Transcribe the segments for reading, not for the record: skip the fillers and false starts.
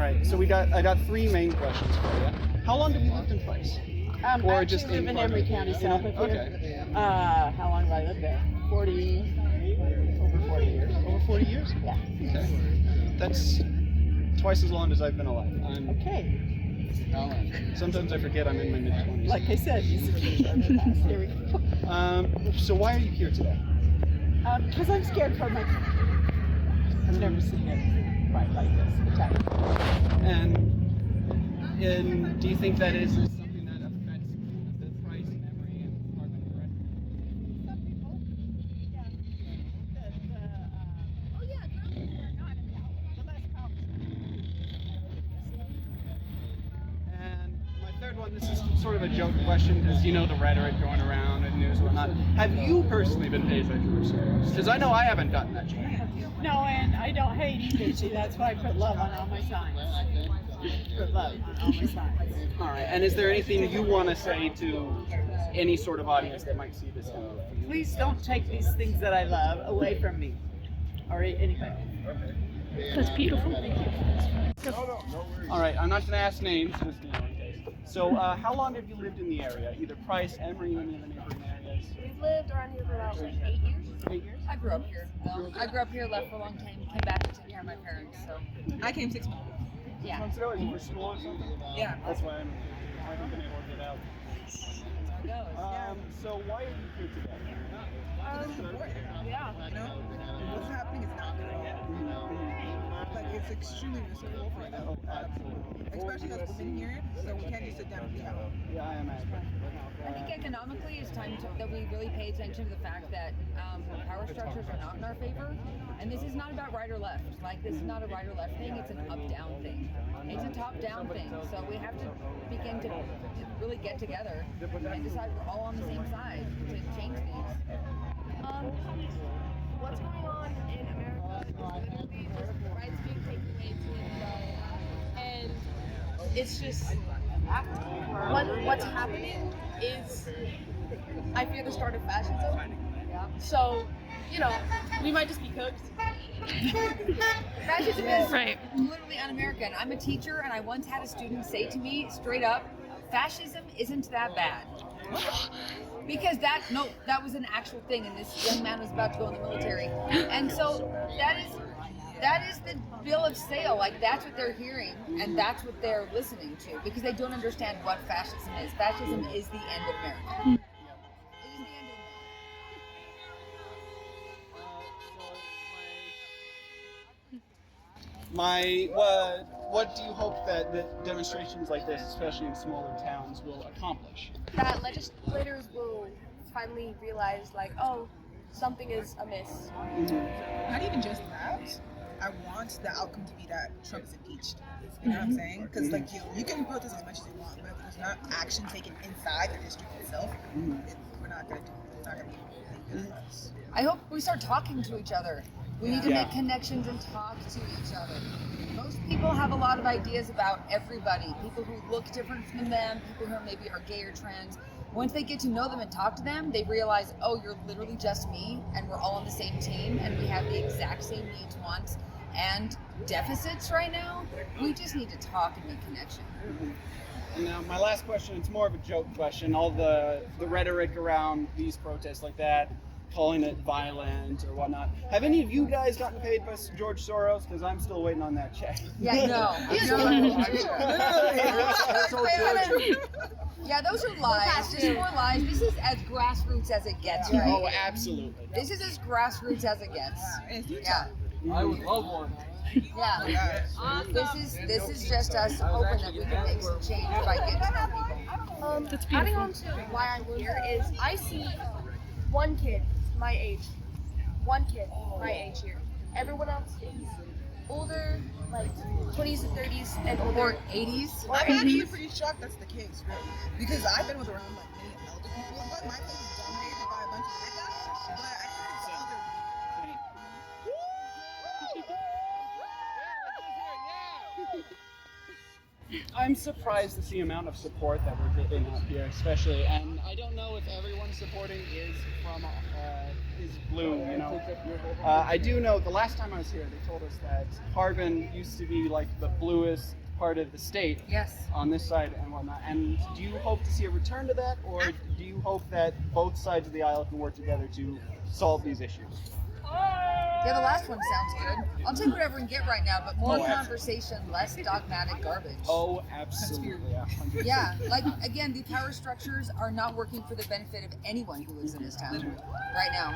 right, so I got three main questions for you. How long have you lived in Price? I actually live in Emory County, south of here. Okay. How long have I lived there? Over 40 years. Over 40 years? Yeah. Okay. That's twice as long as I've been alive. Okay. Sometimes I forget I'm in my mid-20s. Like I said, he's a teacher of the past. Here we go. So why are you here today? Because I'm scared for my country. I've never seen it quite like this attack. And do you think that is something that affects the Price and Emory and Harvard and the rest? Some people, yeah. The less And my third one, this is sort of a joke question because you know the rhetoric going around and news and whatnot. Have you personally been paid by George Soros? Because I know I haven't gotten that check. No, and I don't hate either. See, that's why I put love on all my signs. Put love on all my signs. All right. And is there anything you want to say to any sort of audience that might see this? Please don't take these things that I love away from me or anybody. That's beautiful. All right. I'm not going to ask names. Just, in case. So, how long have you lived in the area? Either Price, Emory, or any of the neighboring areas? We've lived around here for about 8 years. 8 years? I grew up here. Well, I grew up here, left for a long time, came back to take care of my parents. So I came 6 months. yeah. Months ago? Is it for school or something? Yeah. That's why I haven't been able to get out. That's how it goes. So why are you here today? It's important. Yeah. You know, what's happening is not good at all. Like, it's extremely risky for them. Especially us women here, so we can't just sit down and be out. Yeah, I imagine. I think economically it's time that we really pay attention to the fact that power structures are not in our favor. And this is not about right or left. Like, this is not a right or left thing, it's an up-down thing. It's a top-down thing. So we have to begin to really get together and decide we're all on the same side to change things. What's going on in America is literally just rights being taken away to anybody. And it's just, what's happening is, I fear the start of fascism. So, you know, we might just be cooked. Fascism is Right. literally un-American. I'm a teacher, and I once had a student say to me straight up, fascism isn't that bad. Because that was an actual thing, and this young man was about to go in the military. And so that is the bill of sale. Like, that's what they're hearing, and that's what they're listening to, because they don't understand what fascism is. Fascism is the end of America. It is the end of What do you hope that demonstrations like this, especially in smaller towns, will accomplish? That legislators will finally realize, like, oh, something is amiss. Not even just that. I want the outcome to be that Trump is impeached. You know what I'm saying? Because, like, you can protest as much as you want, but if there's not action taken inside the district itself, we're not going to do it. It's not going to be good for us. I hope we start talking to each other. We need to make connections and talk to each other. Most people have a lot of ideas about everybody. People who look different from them, people who maybe are gay or trans. Once they get to know them and talk to them, they realize, oh, you're literally just me, and we're all on the same team, and we have the exact same needs, wants, and deficits right now. We just need to talk and make connection. And now my last question, it's more of a joke question. All the rhetoric around these protests like that, calling it violent or whatnot. Have any of you guys gotten paid by George Soros? Because I'm still waiting on that check. Yeah, no. Yeah, those are lies. Just more lies. This is as grassroots as it gets, right? Oh, absolutely. This is as grassroots as it gets. Yeah. I would love one. Yeah. This is just us hoping that we can make some change by getting to know people. Adding on to why I'm here is I see one kid my age here. Everyone else is older, like 20s and 30s and older. Or 80s. I'm actually pretty shocked that's the case, really. Because I've been with around like many elder people, but my place is dominated by a bunch of white guys. But I think it's elder. I'm surprised to see the amount of support that we're getting up here, especially. And I don't know if everyone supporting is from is blue. You know, I do know the last time I was here, they told us that Harbin used to be like the bluest part of the state. Yes. On this side and whatnot. And do you hope to see a return to that, or do you hope that both sides of the aisle can work together to solve these issues? Yeah, the last one sounds good. I'll take whatever we can get right now, but more Oh, conversation, less dogmatic garbage. Oh, absolutely. Yeah, 100%. Yeah, like again, the power structures are not working for the benefit of anyone who lives in this town right now.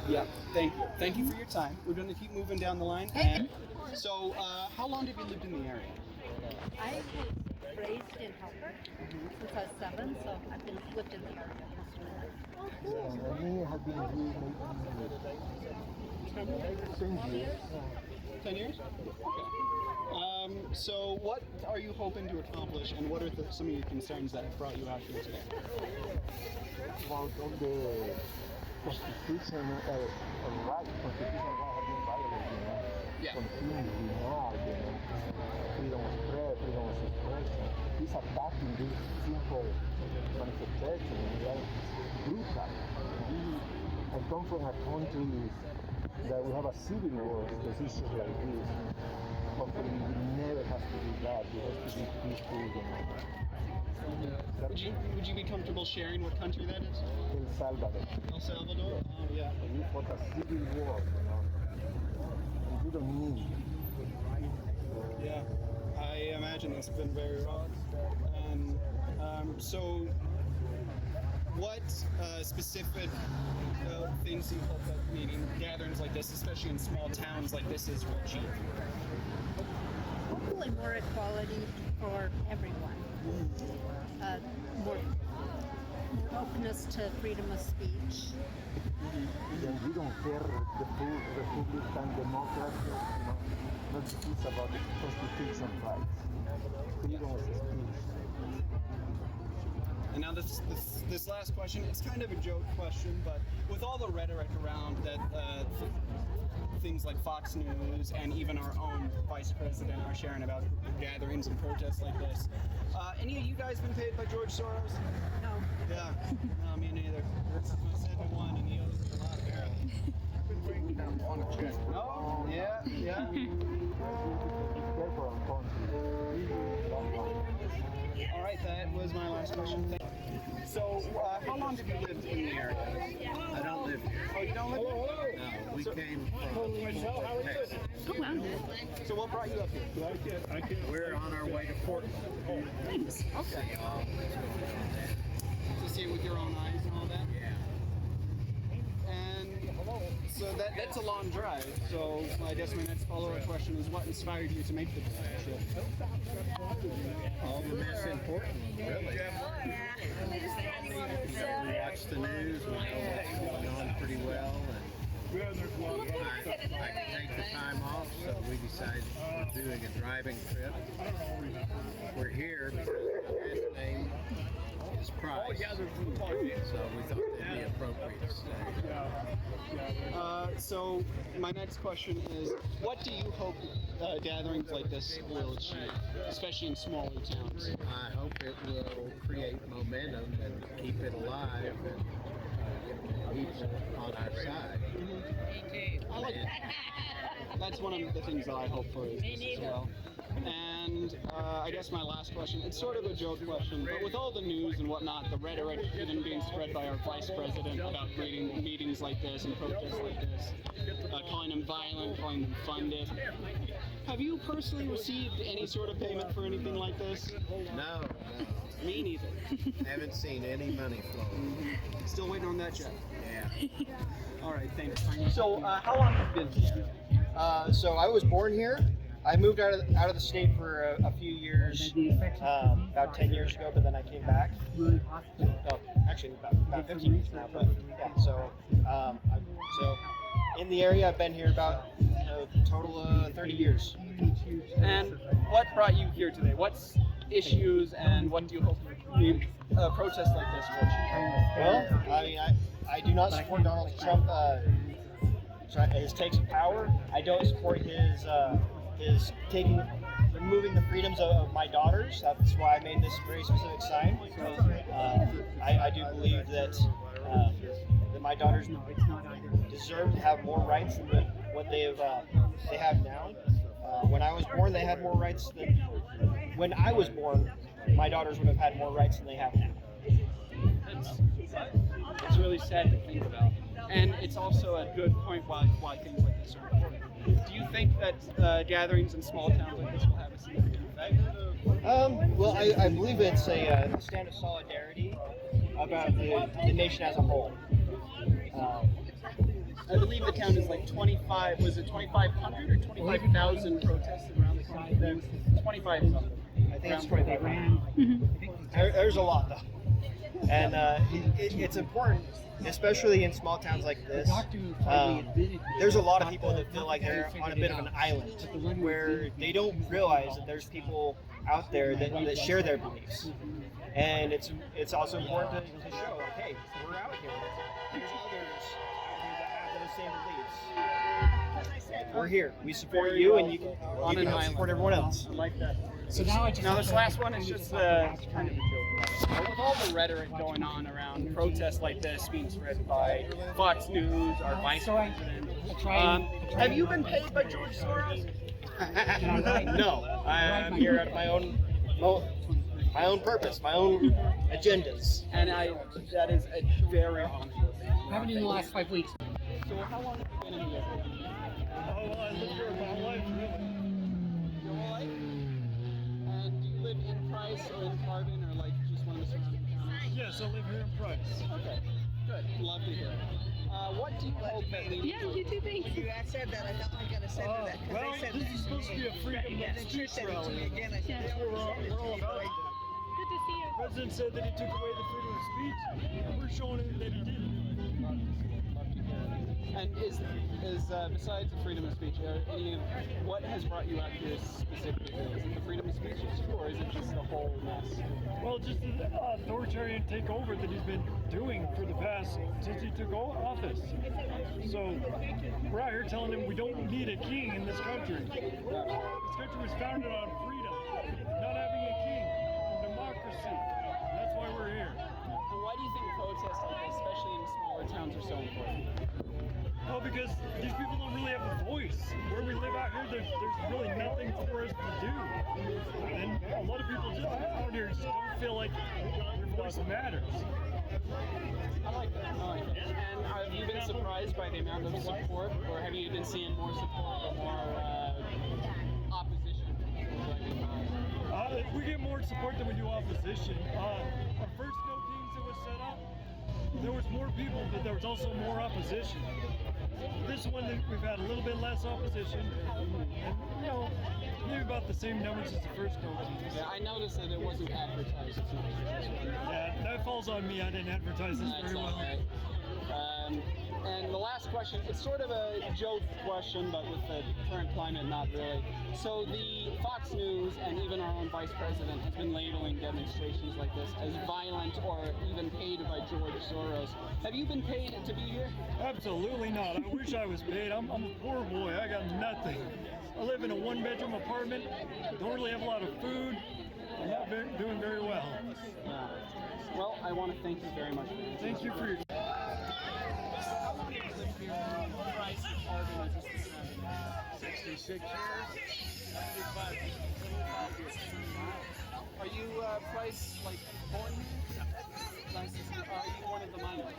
Yeah, thank you. Thank you for your time. We're going to keep moving down the line. Hey. And so, how long have you lived in the area? I was raised in Helper since I was 7, so I've been lived in the area most of my life. We have been here maybe 10 years. 10 years? Okay. So what are you hoping to accomplish, and what are some of your concerns that have brought you out here today? About all the constitution, right, constitution have been violated, you know. Yeah. Continually denied, you know. Freedom of press, freedom of expression. He's attacking this simple manifestation, you know. Brutal. I come from a country that we have a civil war because issues like this. Hopefully we never have to do that. We have to be peaceful, you know. Would you be comfortable sharing what country that is? El Salvador. El Salvador? Oh, yeah. We fought a civil war, you know. And we don't need. Yeah. I imagine it's been very rough. And so, what specific things do you hope that meeting gatherings like this, especially in small towns like this, is will achieve? Hopefully more equality for everyone. More openness to freedom of speech. And we don't care the full Republican Democrats, you know. Not it's about the Constitution rights. Freedom of speech. And now this last question, it's kind of a joke question, but with all the rhetoric around that things like Fox News and even our own vice president are sharing about gatherings and protests like this, any of you guys been paid by George Soros? No. Yeah, no, me neither. I said to one and he owes me a lot apparently. I've been waiting on a check. No? Yeah, yeah. Careful on All right, that was my last question. Thank you. So, how long have you lived in the area? I don't live here. Oh, you don't live here? No, we came from Texas. Oh, wow. So what brought you up here? We're on our way to Portland. Okay. To see it with your own eyes and all that? Yeah. And so that's a long drive. So I guess my next follow-up question is, what inspired you to make the trip? All the mess in Portland, really. We watch the news, we know what's going on pretty well, and I can take the time off, so we decided we're doing a driving trip. We're here because the last name is Price, so we thought it'd be appropriate to stay. So my next question is, what do you hope gatherings like this will achieve, especially in smaller towns? I hope it will create momentum and keep it alive and get people on our side. I like that. That's one of the things that I hope for is this as well. And I guess my last question, it's sort of a joke question, but with all the news and whatnot, the rhetoric even being spread by our vice president about creating meetings like this and protests like this, calling them violent, calling them funded, have you personally received any sort of payment for anything like this? No, Me neither. haven't seen any money flow. Still waiting on that check. Yeah. All right, thanks. So how long have you been here? So I was born here. I moved out of the state for a few years, about 10 years ago, but then I came back. Oh, actually, about 15 years now. But yeah, so in the area, I've been here about a total of 30 years. And what brought you here today? What's issues and what do you hope protests like this will achieve? Well, I mean, I do not support Donald Trump. His takes of power. I don't support his taking removing the freedoms of my daughters. That's why I made this very specific sign. I do believe that my daughters deserve to have more rights than what they have now. When I was born, they had more rights than when I was born. My daughters would have had more rights than they have now. It's really sad to think about, and it's also a good point why things like this are important. Do you think that gatherings in small towns like this will have a significant effect? Well, I believe it's a stand of solidarity about the nation as a whole. I believe the count is like 25. Was it 2,500 or 25,000 protests around the country? There's 25 something. I think it's 25. There's a lot though, and it's important, especially in small towns like this. There's a lot of people that feel like they're on a bit of an island, where they don't realize that there's people out there that share their beliefs, and it's also important to show, like, hey, we're out here. There's others out here that have those same beliefs. We're here. We support you, and you can help support everyone else. I like that. So now this last one is just kind of a joke. But with all the rhetoric going on around protests like this being spread by Fox News, our vice president, have you been paid by George Soros? No, I'm here out of my own purpose, my own agendas. And that is a very honorable thing. Happened in the last 5 weeks. So how long have you been in here? Oh, well, I lived here my whole life, really. Your whole life? And do you live in Price or in Carbon or like just one of the surrounding counties? Yes, I live here in Price. Okay, good. Love to hear it. What do you hope that we You do think. You said that, I thought I was going to send her that. Well, this is supposed to be a freedom of speech rally. Again, I said, We're all about that. Good to see you. The president said that he took away the freedom of speech, and we're showing him that he didn't. And is besides the freedom of speech, what has brought you out here specifically? Is it the freedom of speech issue, or is it just the whole mess? Well, just the authoritarian takeover that he's been doing for the past, since he took office. So, we're out here telling him we don't need a king in this country. This country was founded on freedom, not having a king, and democracy. And that's why we're here. But why do you think protests like this, especially in smaller towns, are so important? Well, because these people don't really have a voice. Where we live out here, there's really nothing for us to do. And a lot of people just out here just don't feel like their voice matters. I like that. And have you been surprised by the amount of support, or have you been seeing more support or more opposition? We get more support than we do opposition. Our first no kings that was set up, there was more people, but there was also more opposition. This one, we've had a little bit less opposition, and maybe about the same numbers as the first no kings. Yeah, I noticed that it wasn't advertised too much. Yeah, that falls on me. I didn't advertise this very well. Right. And the last question, it's sort of a joke question, but with the current climate, not really. So the Fox News and even our own vice president has been labeling demonstrations like this as violent or even paid by George Soros. Have you been paid to be here? Absolutely not. I wish I was paid. I'm a poor boy. I got nothing. I live in a one-bedroom apartment. Don't really have a lot of food. I'm not doing very well. Well, I want to thank you very much. Thank you for your... How long have you lived here in Price and Carbon as just the surrounding? 66 years, 75 years. Are you Price, like, born here? Nice to see. Are you one of the minors?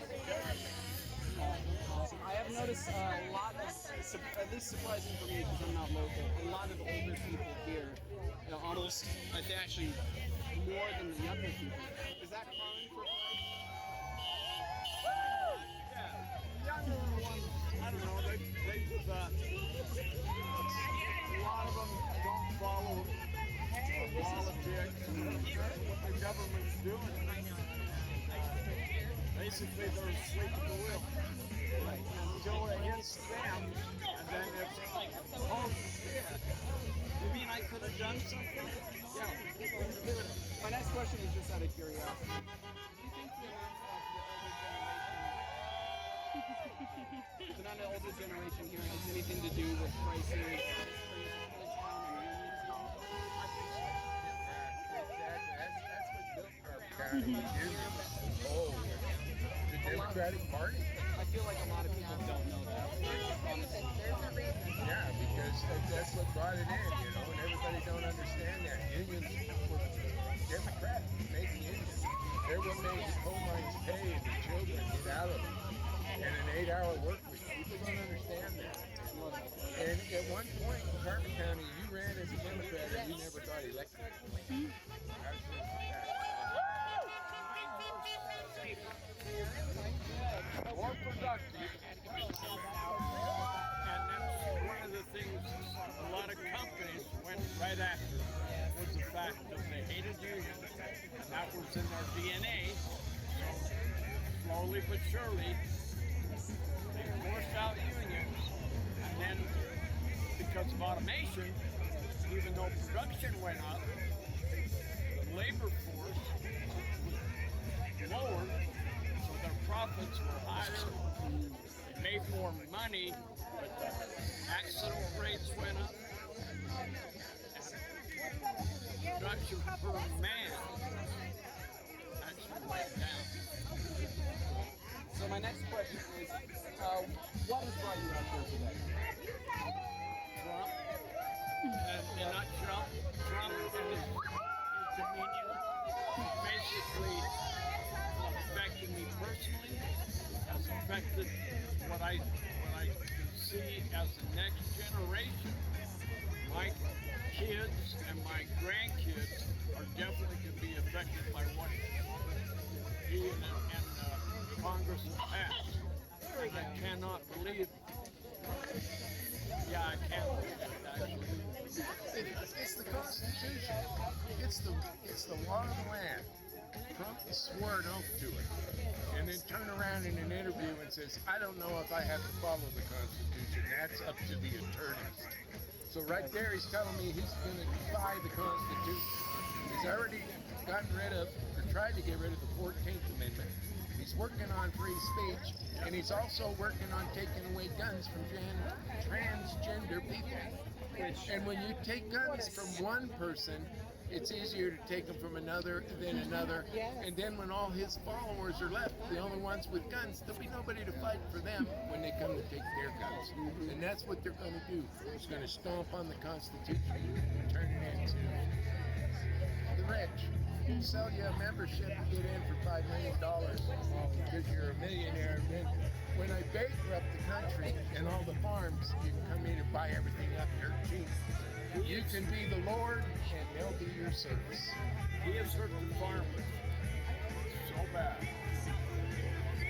Awesome. I have noticed a lot of, at least surprising for me because I'm not local, a lot of older people here. Almost, actually, more than the younger people. Is that common for Price? Younger ones, I don't know, they a lot of them don't follow politics and what the government's doing. Basically, they're asleep at the wheel. And go against them, and then it's, oh shit. You mean I could have done something? Yeah. My next question is just out of curiosity. Do you think the older generation here has anything to do with prices? I Oh, the Democratic Party. I feel like a lot of people don't know that. Honestly. Yeah, because that's what brought it in, you know, and everybody don't understand that. Unions were Democrats made the unions. They're what made the coal mines pay and the children get out of them. And an 8-hour work week. People don't understand that. And at one point in Carter County, you ran as a Democrat and you never got elected. That's just a fact. More productive. And that's one of the things a lot of companies went right after was the fact that they hated unions. And that was in their DNA. So slowly but surely, they forced out unions. And then because of automation, even though production went up, the labor force was lower, so their profits were higher. They made more money, but the accident rates went up. And production per man actually went down. So my next question is, what has brought you out here today? Trump, and not Trump, Trump and his dominion basically affected me personally, has affected what I can see as the next generation. My kids and my grandkids are definitely going to be affected by what he and Congress has passed. I cannot believe. Yeah, I can't believe it, actually. It's the Constitution. It's the law of the land. Trump swore an oath to it, and then turn around in an interview and says, "I don't know if I have to follow the Constitution. That's up to the attorneys." So right there, he's telling me he's going to defy the Constitution. He's already gotten rid of, or tried to get rid of the 14th Amendment. He's working on free speech, and he's also working on taking away guns from transgender people. And when you take guns from one person, it's easier to take them from another than another. And then when all his followers are left, the only ones with guns, there'll be nobody to fight for them when they come to take their guns. And that's what they're going to do. They're going to stomp on the Constitution and turn it into the rich. Sell you a membership to get in for $5 million because you're a millionaire. And then when I bankrupt the country and all the farms, you can come in and buy everything up dirt cheap. You can be the Lord and they'll be your servants. He has hurt the farmers so bad.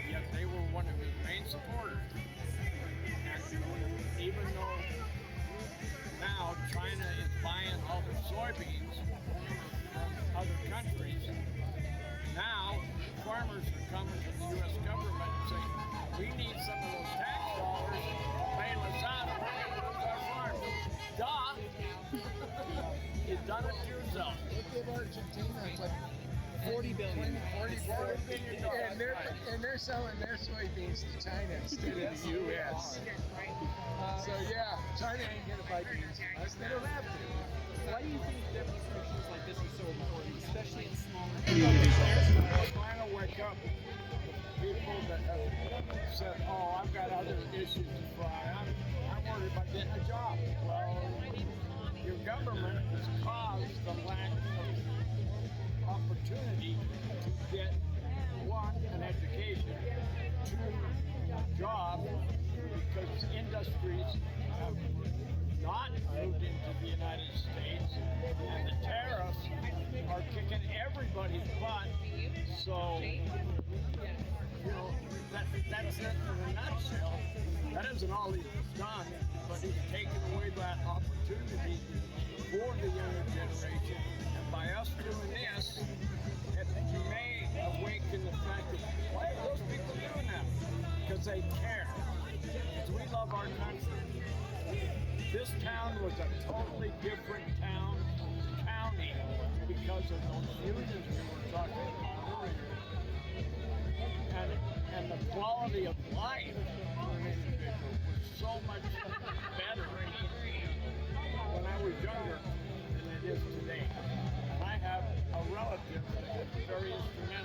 Yet they were one of his main supporters. And even though now China is buying all the soybeans from other countries, now farmers are coming to the U.S. government and saying, we need some of those tax dollars to bail us out and we're going to lose our farms. Duh! You've done it to yourself. Look at Argentina, what, 40 billion. 40 billion. And they're selling their soybeans to China instead of the U.S. So yeah, China ain't gonna buy beans from us. They don't have to. Why do you think demonstrations like this are so important, especially in smaller communities? We're trying to wake up people that have said, oh, I've got other issues to fry. I'm worried about getting a job. Well, your government has caused the lack of opportunity to get, one, an education, two, a job, because industries have not moved into the United States, and the tariffs are kicking everybody's butt. So, you know, that's it in a nutshell. That isn't all he's done, but he's taken away that opportunity for the younger generation. And by us doing this, you may awaken the fact that, why are those people doing that? Because they care. Because we love our country. This town was a totally different county because of those unions we were talking about earlier. And the quality of life for an individual was so much better when I was younger than it is today. And I have a relative that was very instrumental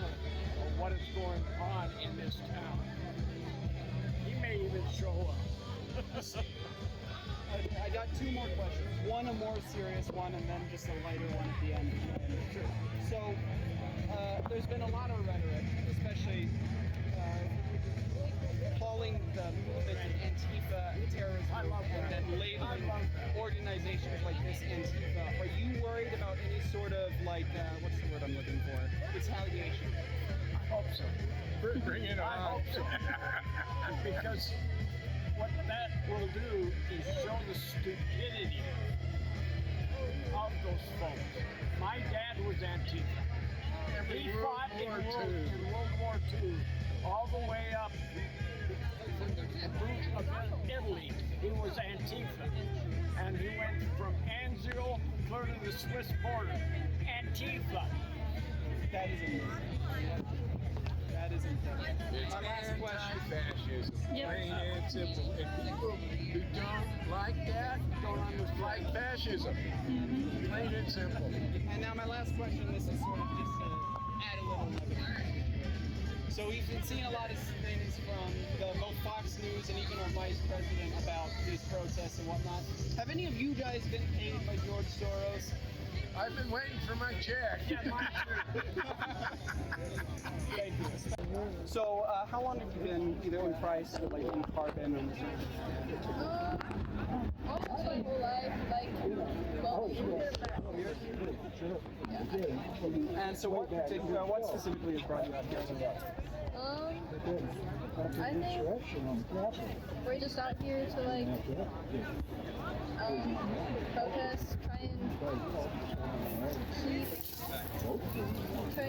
what is going on in this town. He may even show up. I got two more questions. One a more serious one, and then just a lighter one at the end. Sure. So, there's been a lot of rhetoric, especially calling the movement Antifa terrorism, and then labeling organizations like this Antifa. Are you worried about any sort of what's the word I'm looking for? Retaliation. I hope so. Bring it on. I hope so. Because what that will do is show the stupidity of those folks. My dad was Antifa. He fought in World War II all the way up from the root of Italy. He was Antifa. And he went from Anzio clear to the Swiss border. Antifa. That is amazing. That is incredible. It's Our last question. anti-fascism, plain and simple. And people who don't like that don't understand fascism. Plain and simple. And now my last question, this is sort of just to add a little levity. So we've been seeing a lot of things from both Fox News and even our vice president about these protests and whatnot. Have any of you guys been paid by George Soros? I've been waiting for my check. Yeah, mine too. Thank you. So how long have you been either in price or in carbon? Almost my whole life, And so what specifically has brought you out here today? I think we're just out here to protest, try and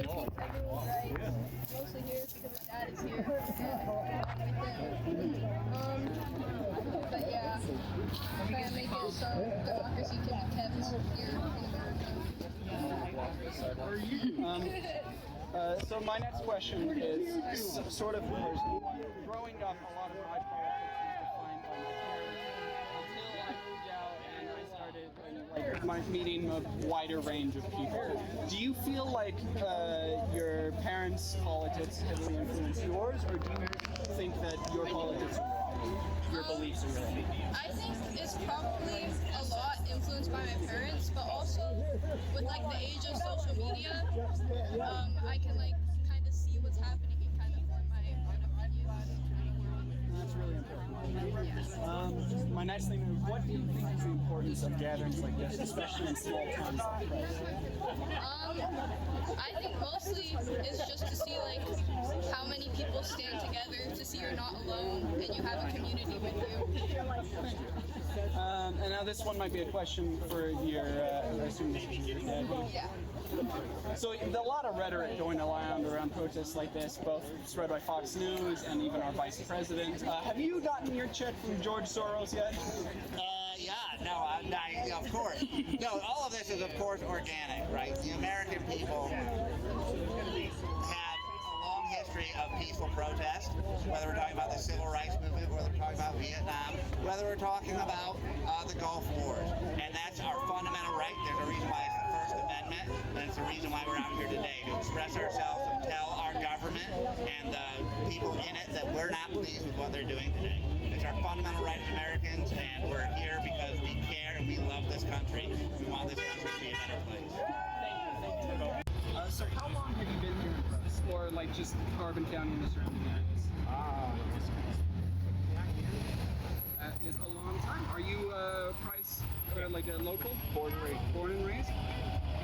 keep everyone right. Mostly here because my dad is here. But yeah, try and make it so democracy can be kept here in America. So my next question is sort of personal one. Growing up, a lot of my politics was defined by my parents until I moved out and I started meeting a wider range of people. Do you feel like your parents' politics heavily influenced yours, or do you think that your politics are wrong? Your beliefs are wrong? I think it's probably a lot influenced by my parents, but also with the age of social media, I can kind of see what's happening and kind of form my own opinion. That's really important. My next thing is, what do you think is the importance of gatherings like this, especially in small towns like this? I think mostly it's just to see how many people stand together, to see you're not alone and you have a community with you. And now this one might be a question for your, I assume this is your dad. Yeah. So a lot of rhetoric going around protests like this, both spread by Fox News and even our vice president. Have you gotten your check from George Soros yet? Of course. No, all of this is, of course, organic, right? The American people have a long history of peaceful protest, whether we're talking about the Civil Rights Movement, whether we're talking about Vietnam, whether we're talking about the Gulf Wars. And that's our fundamental right. There's a reason why it's the First Amendment, and it's the reason why we're out here today, to express ourselves and tell our government and the people in it that we're not pleased with what they're doing today. It's our fundamental right as Americans, and we're here because we care and we love this country. We want this country to be a better place. So how long have you been here in Price, or just Carbon County and the surrounding areas? That is a long time. Are you Price, a local? Born and raised. Born and raised?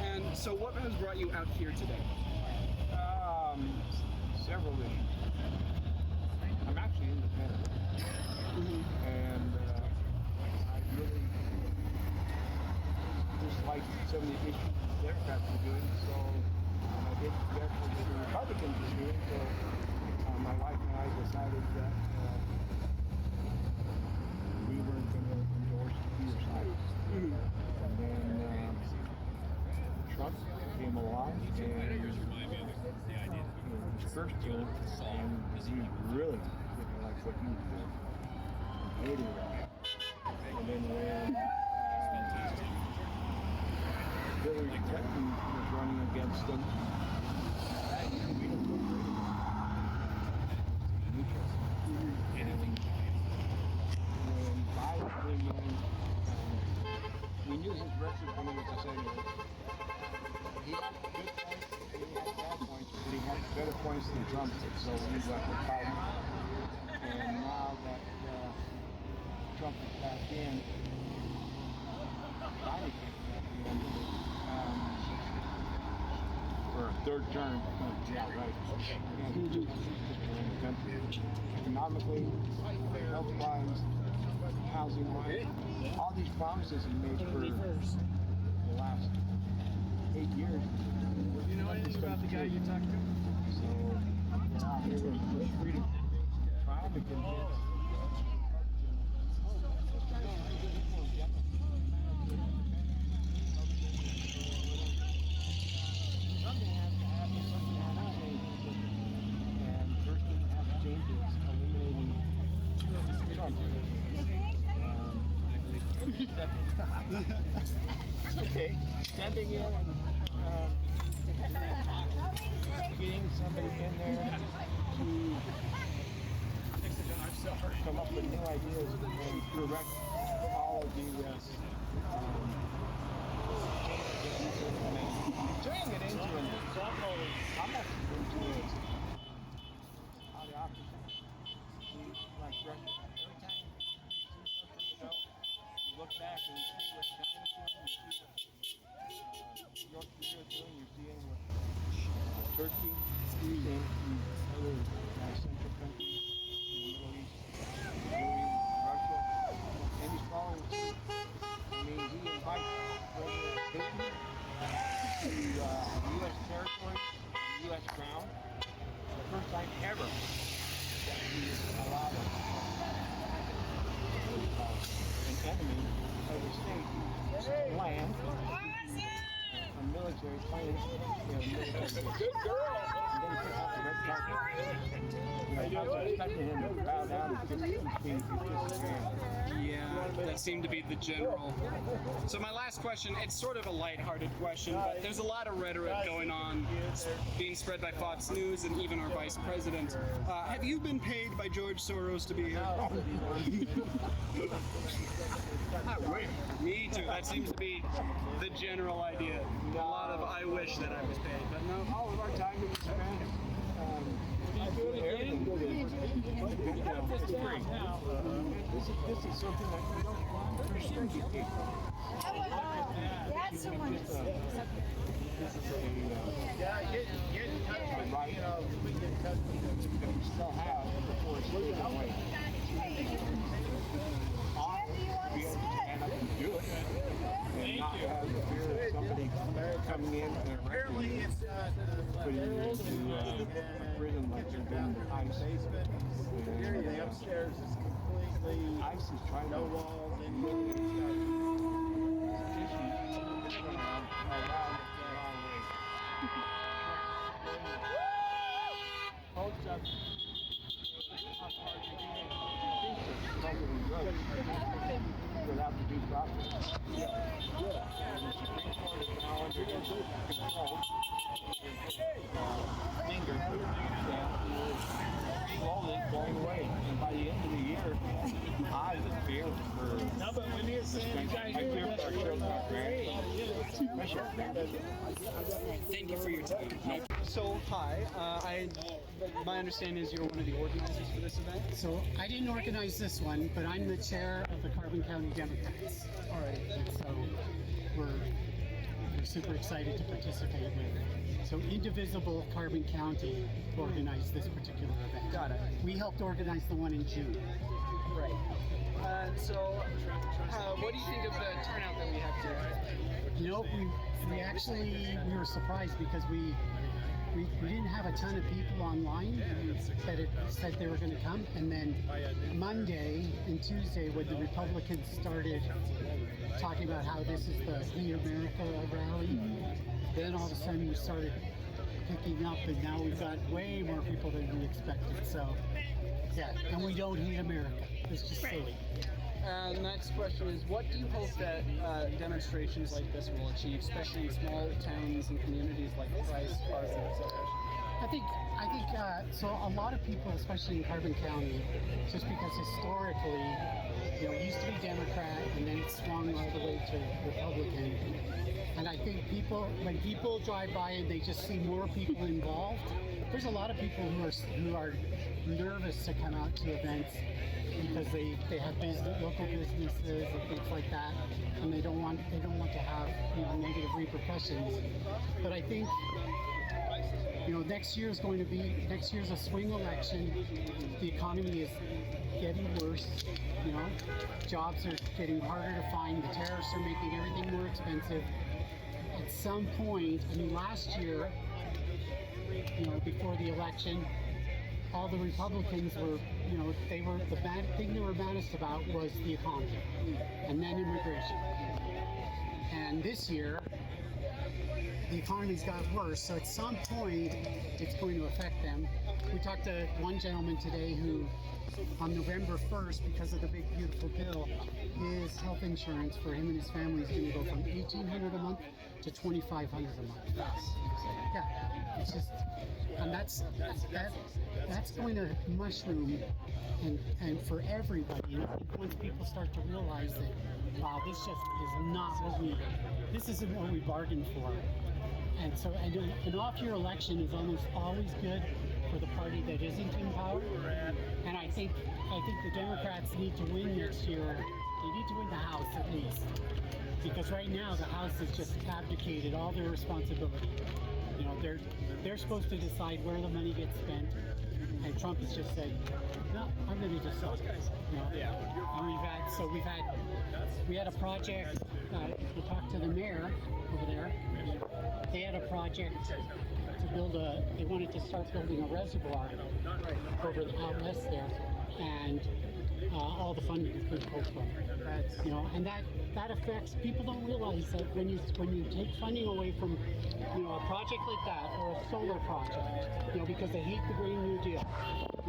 And so what has brought you out here today? Several issues. I'm actually independent. And I really dislike some of the issues the Democrats are doing, so I did careful what the Republicans are doing, so my wife and I decided that we weren't going to endorse either side. And then Trump came along and his first term, and he really didn't like what he was doing. Hated it. And then when Hillary Clinton was running against him, we didn't feel great about it. something was to say to him. He had good points, and he had bad points, but he had better points than Trump did, so we went with Biden. And now that Trump is back in, Biden came back in for a third term. Yeah, right. And just in the country. Economically, health-wise, housing-wise, all these promises he made for the last 8 years. Do you know anything about the guy you talked to? So, yeah, they were free to try to convince. Something has to happen, something has to change. And the first thing that has to change is eliminating Trump. Okay, stepping in and getting somebody in there to come up with new ideas and correct all of the turning it into an almost into it. How the opposite. See, like every time you see something, you look back and you see what China's doing, you see what North Korea's doing, you're seeing what Turkey, you're seeing other central countries in the Middle East, doing Russia, and he's following suit. I mean, he invites President Putin to U.S. territory, U.S. ground, the first time ever that he allowed an enemy of the state land, a military plane, good girl. And then he put out the red carpet. I was expecting him to bow down and kiss his feet and kiss his hand. Yeah, that seemed to be the general. So my last question, it's sort of a lighthearted question, but there's a lot of rhetoric going on being spread by Fox News and even our vice president. Have you been paid by George Soros to be here? Me too. That seems to be the general idea. A lot of I wish that I was paid, but no. All of our time is spent. It's free. This is something that we don't understand. That's someone. This is a right, we still have before it's taken away. Be able to stand up and do it, and not have the fear of somebody coming in and arresting you, putting you into prison like they're doing the ICE. The upstairs is completely ICE is trying to walls and folks up without the due process. And the Supreme Court is now under control. Finger slowly going away. And by the end of the year, I fear for our children, our grandchildren, especially our grandchildren. Thank you for your time. So, hi. My understanding is you're one of the organizers for this event. So I didn't organize this one, but I'm the chair of the Carbon County Democrats. All right. And so we're super excited to participate with it. So Indivisible Carbon County organized this particular event. Got it. We helped organize the one in June. Right. So, what do you think of the turnout that we have today? You know, we were surprised because we didn't have a ton of people online that said they were going to come, and then Monday and Tuesday when the Republicans started talking about how this is the Hate America rally, then all of a sudden we started picking up, and now we've got way more people than we expected. So yeah, and we don't hate America. It's just silly. Next question is, what do you hope that demonstrations like this will achieve, especially in small towns and communities like Price, Carson, etc.? So. A lot of people, especially in Carbon County, just because historically, it used to be Democrat and then it swung all the way to Republican. And I think when people drive by and they just see more people involved, there's a lot of people who are nervous to come out to events because they have local businesses and things like that, and they don't want to have negative repercussions. But I think next year's a swing election. The economy is getting worse. Jobs are getting harder to find. The tariffs are making everything more expensive. At some point, last year, before the election, all the Republicans were, the bad thing they were baddest about was the economy, and then immigration. And this year, the economy's got worse, so at some point, it's going to affect them. We talked to one gentleman today who, on November 1st, because of the big beautiful bill, his health insurance for him and his family is going to go from $1,800 a month to $2,500 a month. Yeah, it's just, and that's going to mushroom, and for everybody. Once people start to realize that, wow, this just is not this isn't what we bargained for. And so, an off-year election is almost always good for the party that isn't in power. And I think the Democrats need to win next year. They need to win the House at least, because right now the House has just abdicated all their responsibility. They're supposed to decide where the money gets spent, and Trump has just said, "No, I'm going to decide." And we had a project. We talked to the mayor over there. They had a project to build they wanted to start building a reservoir over out west there, and all the funding is being pulled from. And that affects, people don't realize that when you take funding away from, a project like that, or a solar project, because they hate the Green New Deal,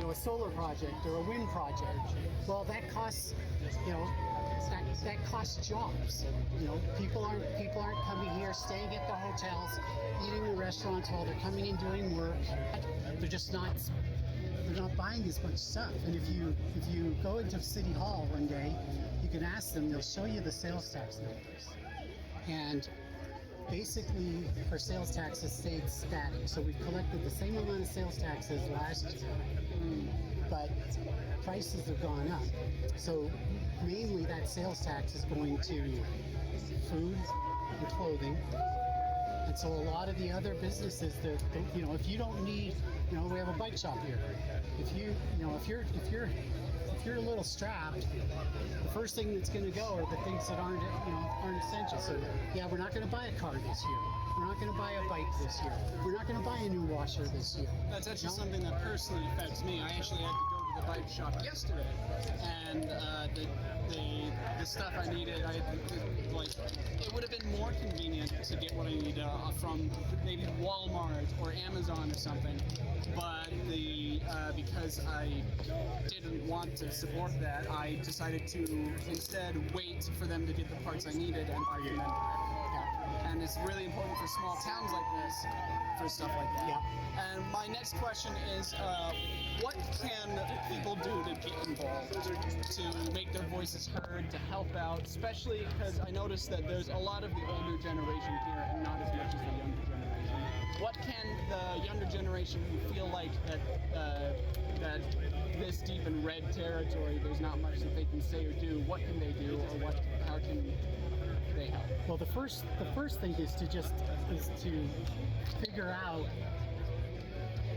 a solar project or a wind project, well, that costs, that costs jobs. People aren't coming here, staying at the hotels, eating in restaurants while they're coming and doing work. They're just not buying as much stuff. And if you go into City Hall one day, you can ask them, they'll show you the sales tax numbers. And basically, our sales taxes stayed static. So we've collected the same amount of sales taxes last year, but prices have gone up. So mainly that sales tax is going to food and clothing. And so a lot of the other businesses that if you don't need, we have a bike shop here. If you're a little strapped, the first thing that's going to go are the things that aren't essential. So we're not going to buy a car this year. We're not going to buy a bike this year. We're not going to buy a new washer this year. That's actually something that personally affects me. I actually had to go to the bike shop yesterday, and the stuff I needed, it would have been more convenient to get what I need from maybe Walmart or Amazon or something, but because I didn't want to support that, I decided to instead wait for them to get the parts I needed and buy them then. And it's really important for small towns like this, for stuff like that. Yeah. And my next question is, what can people do to get involved, to make their voices heard, to help out, especially because I noticed that there's a lot of the older generation here and not as much as the younger generation. What can the younger generation who feel like that this deep in red territory, there's not much that they can say or do, what can they do, or how can they help? Well, the first thing is to figure out,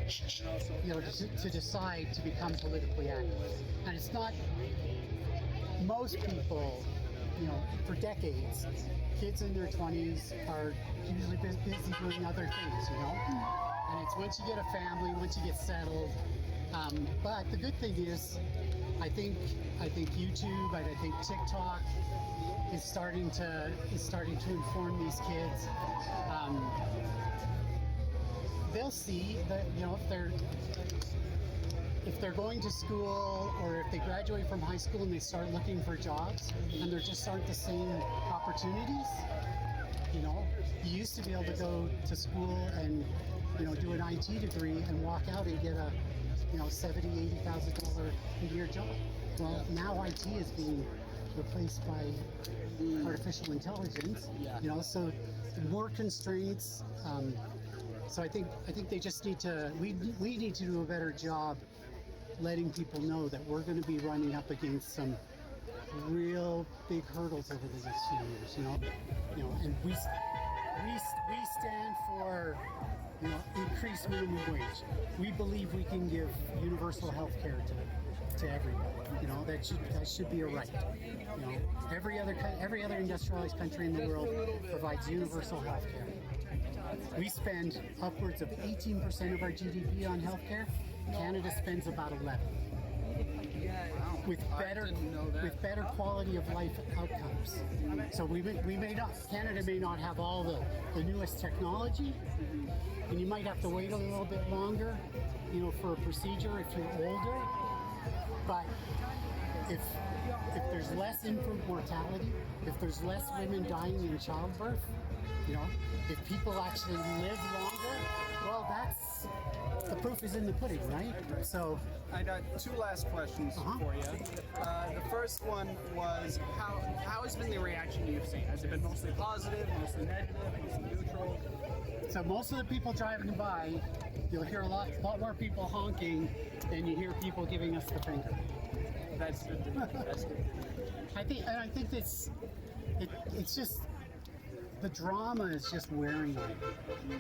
to decide to become politically active. And it's not, most people, for decades, kids in their 20s are usually busy doing other things, And it's once you get a family, once you get settled. But the good thing is, I think YouTube and I think TikTok is starting to inform these kids. They'll see that if they're going to school, or if they graduate from high school and they start looking for jobs, and there just aren't the same opportunities. You used to be able to go to school and do an IT degree and walk out and get a, $70,000-$80,000 a year job. Well, now IT is being replaced by artificial intelligence. So more constraints. So I think they just need to. We need to do a better job letting people know that we're going to be running up against some real big hurdles over the next few years. And we stand for increased minimum wage. We believe we can give universal health care to everybody. That should be a right. Every other industrialized country in the world provides universal health care. We spend upwards of 18% of our GDP on health care. Canada spends about 11%. With better quality of life outcomes. So Canada may not have all the newest technology, and you might have to wait a little bit longer, for a procedure if you're older. But if there's less infant mortality, if there's less women dying in childbirth, if people actually live longer, well, the proof is in the pudding, right? So I got two last questions for you. The first one was how has been the reaction you've seen? Has it been mostly positive, mostly negative, mostly neutral? So most of the people driving by, you'll hear a lot more people honking than you hear people giving us the finger. That's good to know. That's good. I think it's just the drama is just wearing on it.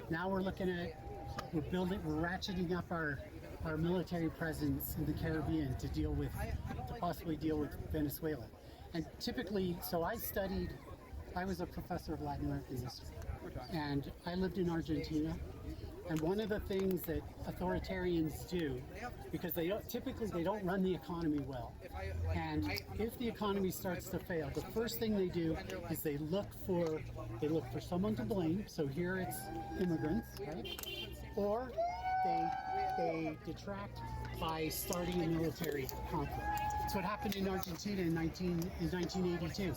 Now we're ratcheting up our military presence in the Caribbean to possibly deal with Venezuela. And typically, so I was a professor of Latin American history, and I lived in Argentina. And one of the things that authoritarians do, because they don't run the economy well, and if the economy starts to fail, the first thing they do is they look for someone to blame. So here it's immigrants, right? Or they detract by starting a military conflict. That's what happened in Argentina in 1982.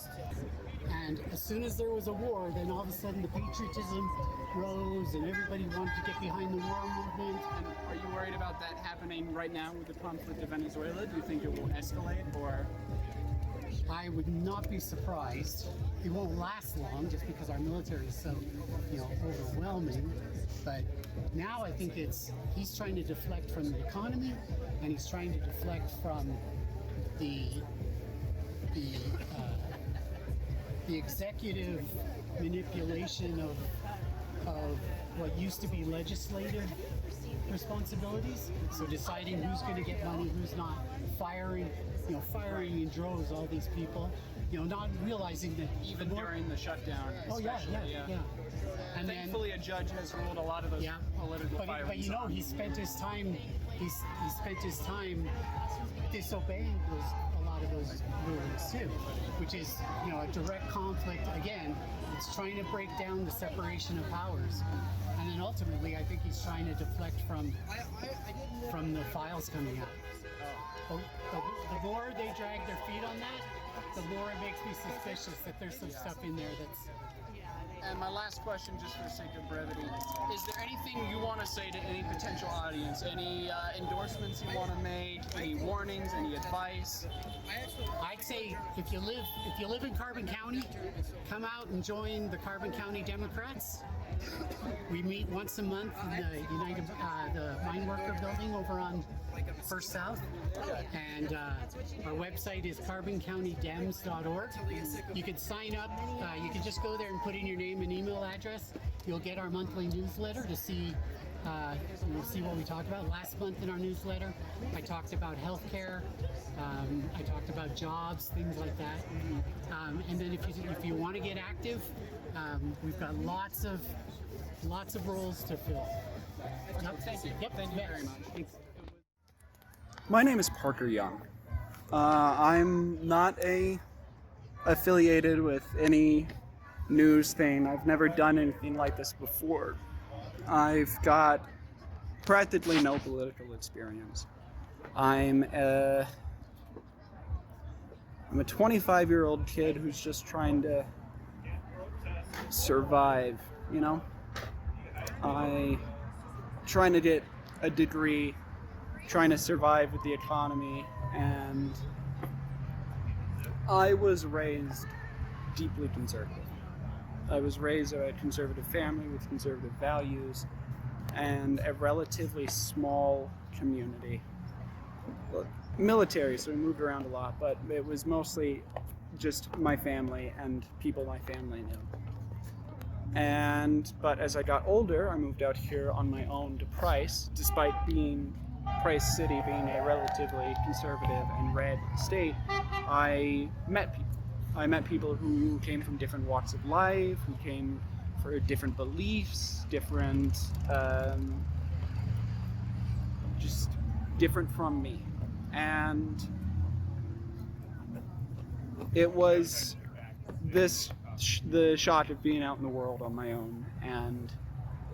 And as soon as there was a war, then all of a sudden the patriotism rose and everybody wanted to get behind the war movement. And are you worried about that happening right now with the conflict in Venezuela? Do you think it will escalate, or? I would not be surprised. It won't last long just because our military is so, overwhelming. But now I think he's trying to deflect from the economy, and he's trying to deflect from the executive manipulation of what used to be legislative responsibilities. So deciding who's going to get money, who's not, firing in droves all these people, not realizing that even during the shutdown. Oh yeah. And thankfully, a judge has ruled a lot of those political firings. But he spent his time. He spent his time disobeying a lot of those rulings too, which is a direct conflict. Again, it's trying to break down the separation of powers, and then ultimately, I think he's trying to deflect from the files coming out. The more they drag their feet on that, the more it makes me suspicious that there's some stuff in there that's. And my last question, just for the sake of brevity, is there anything you want to say to any potential audience? Any endorsements you want to make? Any warnings? Any advice? I'd say if you live in Carbon County, come out and join the Carbon County Democrats. We meet once a month in the mine worker building over on First South, and our website is carboncountydems.org. You can sign up. You can just go there and put in your name and email address. You'll get our monthly newsletter to see what we talk about. Last month in our newsletter, I talked about healthcare. I talked about jobs, things like that. And then if you want to get active, we've got lots of roles to fill. Thank you. Yep. Thank you very much. Thanks. My name is Parker Young. I'm not affiliated with any news thing. I've never done anything like this before. I've got practically no political experience. I'm a 25-year-old kid who's just trying to survive, I trying to get a degree, trying to survive with the economy, and I was raised deeply conservative. I was raised in a conservative family with conservative values and a relatively small community. Military, so we moved around a lot, but it was mostly just my family and people my family knew. But as I got older, I moved out here on my own to Price, despite Price City being a relatively conservative and red state. I met people. I met people who came from different walks of life, who came for different beliefs, just different from me. And it was the shock of being out in the world on my own and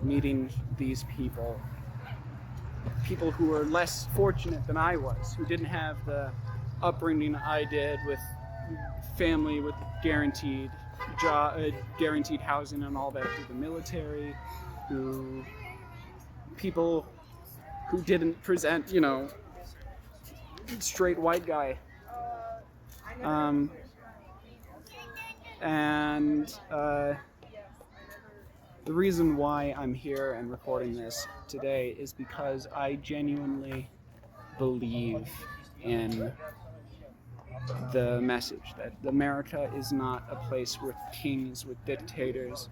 meeting these people who were less fortunate than I was, who didn't have the upbringing I did with family with guaranteed housing and all that through the military, people who didn't present, straight white guy. The reason why I'm here and recording this today is because I genuinely believe in the message that America is not a place with kings, with dictators.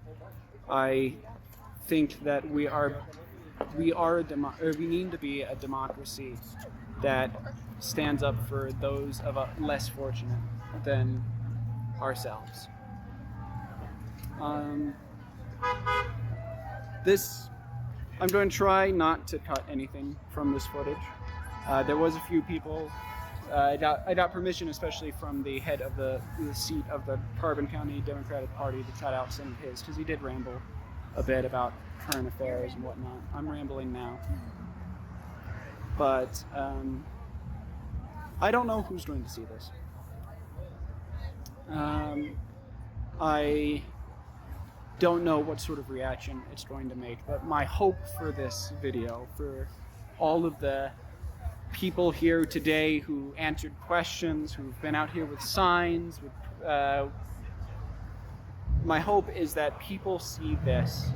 I think that we need to be a democracy that stands up for those of less fortunate than ourselves. I'm going to try not to cut anything from this footage. There was a few people. I got permission, especially from the head of the seat of the Carbon County Democratic Party, to cut out some of his, because he did ramble a bit about current affairs and whatnot. I'm rambling now. But I don't know who's going to see this. I don't know what sort of reaction it's going to make, but my hope for this video, for all of the people here today who answered questions, who've been out here with signs, my hope is that people see this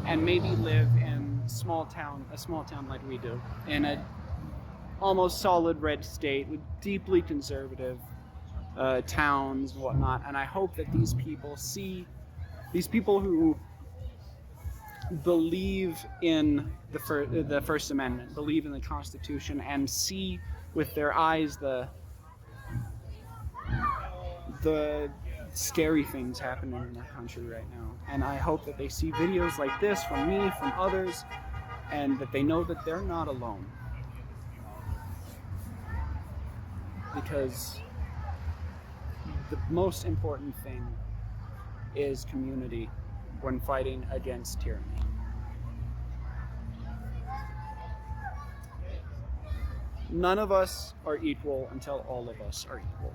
and maybe live in a small town like we do, in a almost solid red state with deeply conservative towns and whatnot. And I hope that these people who believe in the First Amendment, believe in the Constitution, and see with their eyes the scary things happening in our country right now. And I hope that they see videos like this from me, from others, and that they know that they're not alone. Because the most important thing is community when fighting against tyranny. None of us are equal until all of us are equal.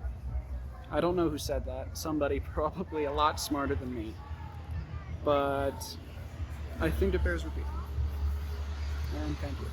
I don't know who said that. Somebody probably a lot smarter than me. But I think it bears repeating. And thank you.